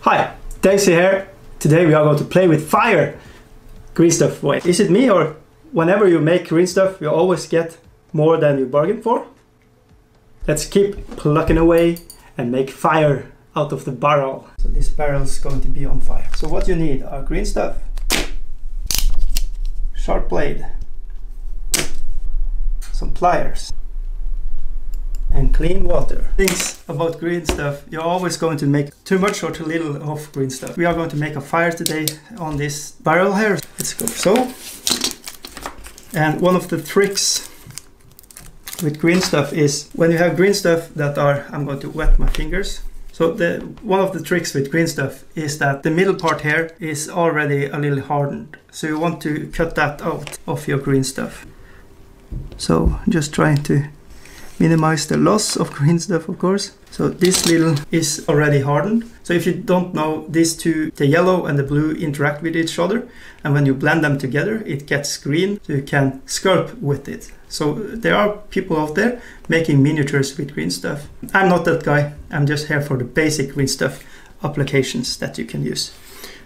Hi, Daisy here. Today we are going to play with fire. Greenstuff way. Is it me, or whenever you make Greenstuff you always get more than you bargain for? Let's keep plucking away and make fire out of the barrel. So this barrel is going to be on fire. So what you need are Greenstuff, sharp blade, some pliers, and clean water. Things about Greenstuff, you're always going to make too much or too little of Greenstuff. We are going to make a fire today on this barrel here. Let's go. So, and one of the tricks with Greenstuff is when you have Greenstuff that are, I'm going to wet my fingers. So one of the tricks with Greenstuff is that the middle part here is already a little hardened. So you want to cut that out of your Greenstuff. So just trying to minimize the loss of Greenstuff, of course. So this little is already hardened. So if you don't know, these two, the yellow and the blue, interact with each other, and when you blend them together it gets green, so you can sculpt with it. So there are people out there making miniatures with Greenstuff. I'm not that guy. I'm just here for the basic Greenstuff applications that you can use.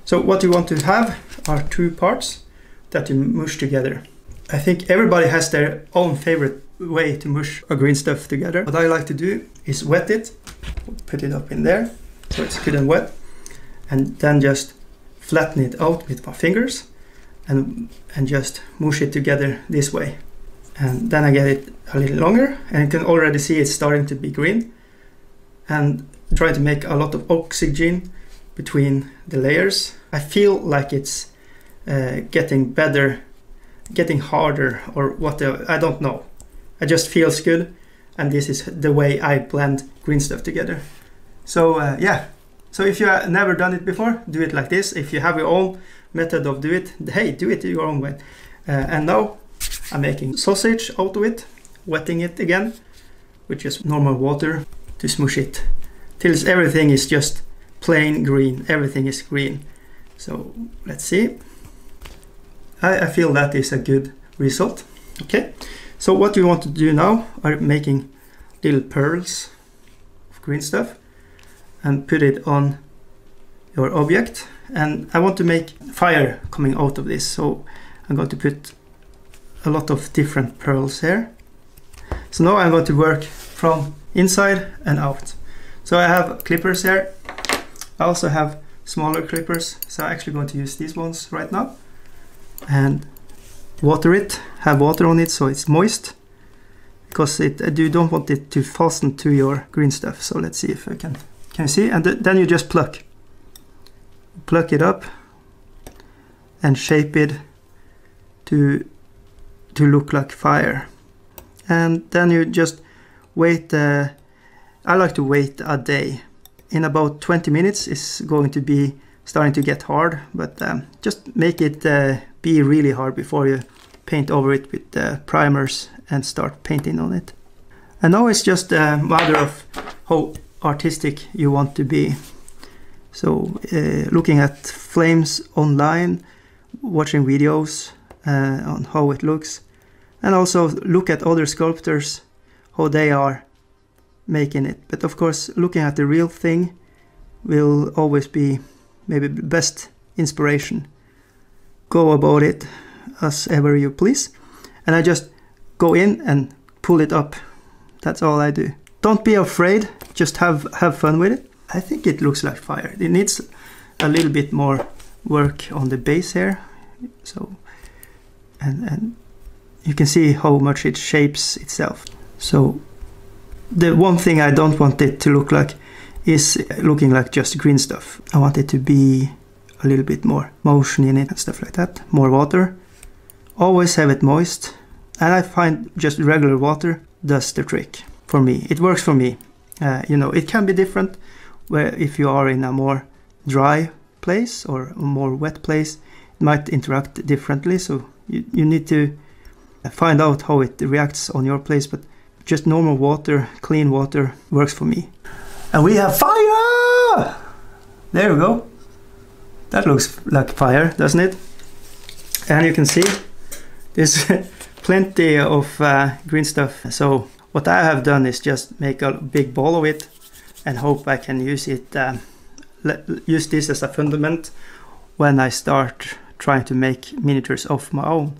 So what you want to have are two parts that you mush together. I think everybody has their own favorite way to mush a Greenstuff together. What I like to do is wet it, put it up in there so it's good and wet, and then just flatten it out with my fingers and just mush it together this way. And then I get it a little longer, and you can already see it's starting to be green, and try to make a lot of oxygen between the layers. I feel like it's getting better, getting harder, or whatever, I don't know. It just feels good, and this is the way I blend Greenstuff together. So yeah, so if you have never done it before, do it like this. If you have your own method of do it, hey, do it your own way. And now I'm making sausage out of it, wetting it again with just normal water to smush it till everything is just plain green. Everything is green. So let's see. I feel that is a good result. Okay. So what you want to do now are making little pearls of Greenstuff and put it on your object. And I want to make fire coming out of this. So I'm going to put a lot of different pearls here. So now I'm going to work from inside and out. So I have clippers here. I also have smaller clippers. So I'm actually going to use these ones right now. And water it, have water on it so it's moist, because you don't want it to fasten to your Greenstuff. So let's see if I can you see? And then you just pluck it up and shape it to look like fire. And then you just wait. I like to wait a day. In about 20 minutes it's going to be starting to get hard, but just make it be really hard before you paint over it with primers and start painting on it. And now it's just a matter of how artistic you want to be. So looking at flames online, watching videos on how it looks, and also look at other sculptors, how they are making it. But of course looking at the real thing will always be maybe the best inspiration. Go about it as ever you please, and I just go in and pull it up. That's all I do. Don't be afraid, just have fun with it. I think it looks like fire. It needs a little bit more work on the base here. So and you can see how much it shapes itself. So the one thing I don't want it to look like is looking like just Greenstuff. I want it to be a little bit more motion in it and stuff like that. More water. Always have it moist. And I find just regular water does the trick for me. It works for me. You know, it can be different where if you are in a more dry place or a more wet place, it might interact differently. So you need to find out how it reacts on your place. But just normal water, clean water works for me. And we have fire! There we go. That looks like fire, doesn't it? And you can see there's plenty of Greenstuff. So what I have done is just make a big ball of it and hope I can use it use this as a fundament when I start trying to make miniatures of my own.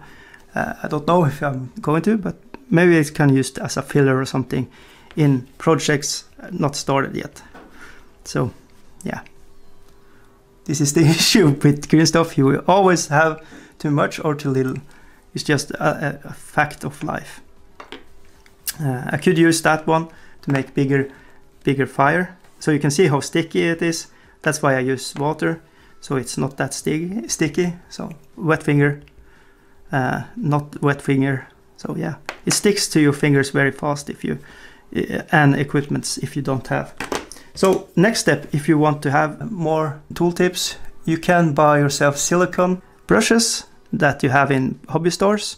I don't know if I'm going to, but maybe it can be used as a filler or something in projects not started yet. So yeah, this is the issue with Greenstuff. You will always have too much or too little. It's just a fact of life. I could use that one to make bigger fire. So you can see how sticky it is. That's why I use water, so it's not that sticky. So wet finger, not wet finger. So yeah, it sticks to your fingers very fast if you and equipments if you don't have. So next step, if you want to have more tooltips, you can buy yourself silicone brushes that you have in hobby stores.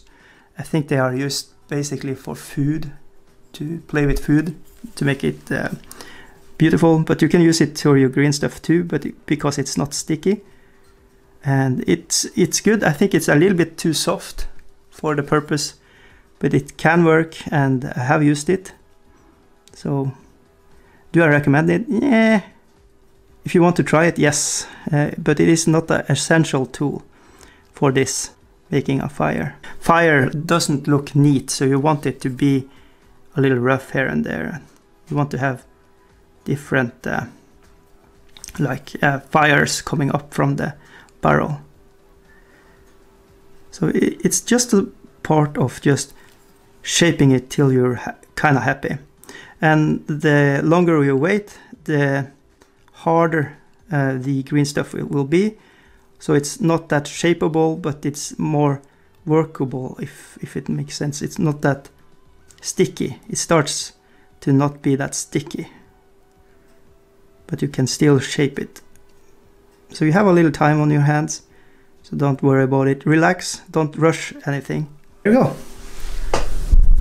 I think they are used basically for food, to play with food, to make it beautiful, but you can use it for your Greenstuff too, but because it's not sticky. And it's good. I think it's a little bit too soft for the purpose, but it can work and I have used it. So do I recommend it? Yeah. If you want to try it, yes. But it is not an essential tool for this, making a fire. Fire doesn't look neat, so you want it to be a little rough here and there. You want to have different fires coming up from the barrel. So it's just a part of just shaping it till you're kind of happy. And the longer you wait, the harder the Greenstuff will be. So it's not that shapeable, but it's more workable, if it makes sense. It's not that sticky. It starts to not be that sticky, but you can still shape it. So you have a little time on your hands, so don't worry about it. Relax, don't rush anything. Here we go.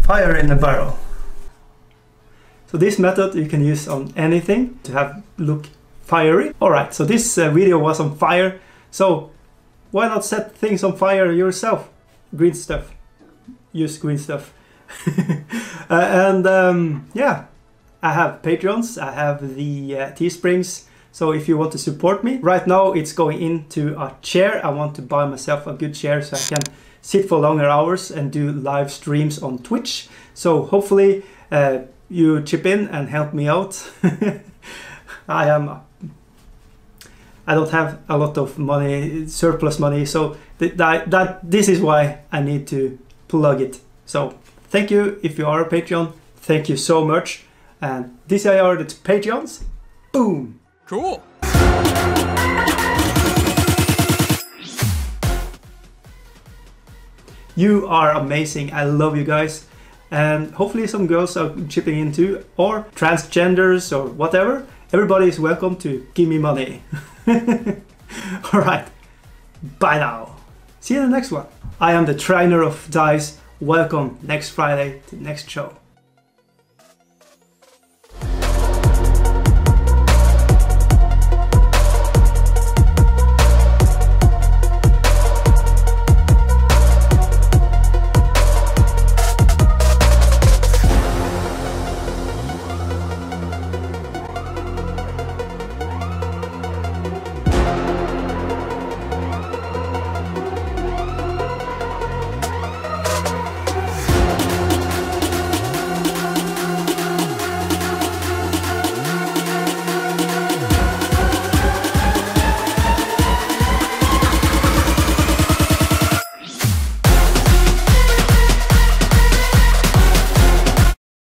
Fire in a barrel. So this method you can use on anything to have look fiery. Alright, so this video was on fire, so why not set things on fire yourself? Greenstuff. Use Greenstuff. Yeah, I have Patreons, I have the Teesprings. So if you want to support me, right now it's going into a chair. I want to buy myself a good chair so I can sit for longer hours and do live streams on Twitch. So hopefully you chip in and help me out. I don't have a lot of money, surplus money, so this is why I need to plug it. So thank you if you are a Patreon. Thank you so much. And these are the Patreons. Boom. Cool. You are amazing. I love you guys. And hopefully some girls are chipping in too, or transgenders or whatever. Everybody is welcome to give me money. Alright, bye now. See you in the next one. I am the trainer of dice. Welcome next Friday to the next show.